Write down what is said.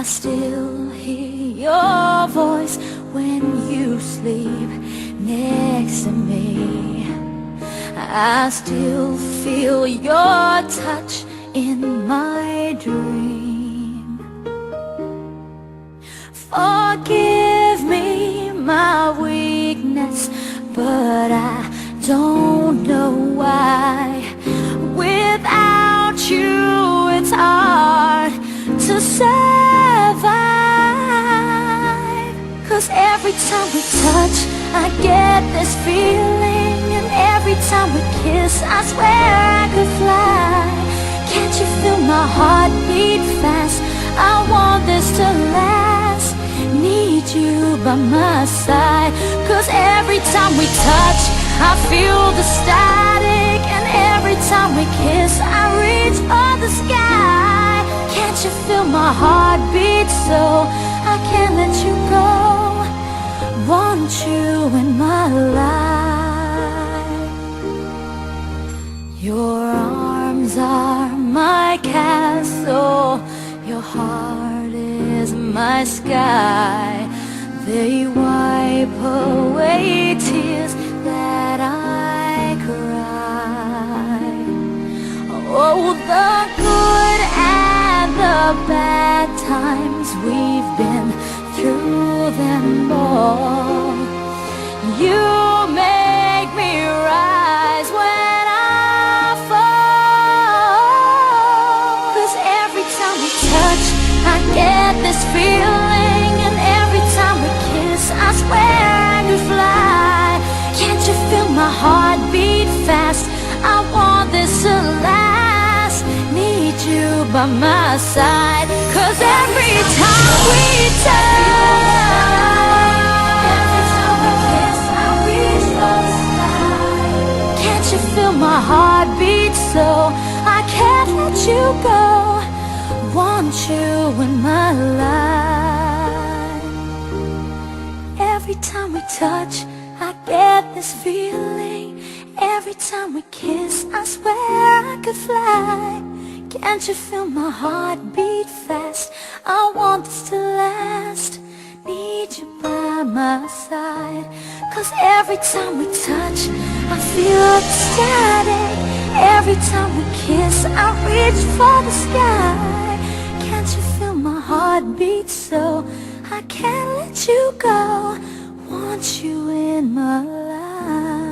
I still hear your voice when you sleep next to me. I still feel your touch in my dream. Forgive me my weakness, but I don't know why. Without you it's hard to survive. 'Cause every time we touch I get this feeling, and every time we kiss I swear I could fly. Can't you feel my heart beat fast? I want this to last. Need you by my side. 'Cause every time we touch I feel the static, and every time we kiss I reach for the sky. Can't you feel my heart beat so I can't let you go? Want you in my life. Your arms are my castle, your heart is my sky. They wipe away tears that I cry. Oh, the good and the bad times, we've been through them all. You make me rise when I fall. 'Cause every time we touch I get this feeling, and every time we kiss I swear I could fly. Can't you feel my heart beat fast? I want this to last. Need you by my side. 'Cause every time we touch, every time we kiss I reach for the sky. Can't you feel my heart beat so I can't let you go? Want you in my life. Every time we touch I get this feeling, every time we kiss I swear I could fly. Can't you feel my heart beat fast? I want this to last. Need you by my side. 'Cause every time we touch I feel the static. Every time we kiss I reach for the sky. Can't you feel my heart beat so I can't let you go? Want you in my life.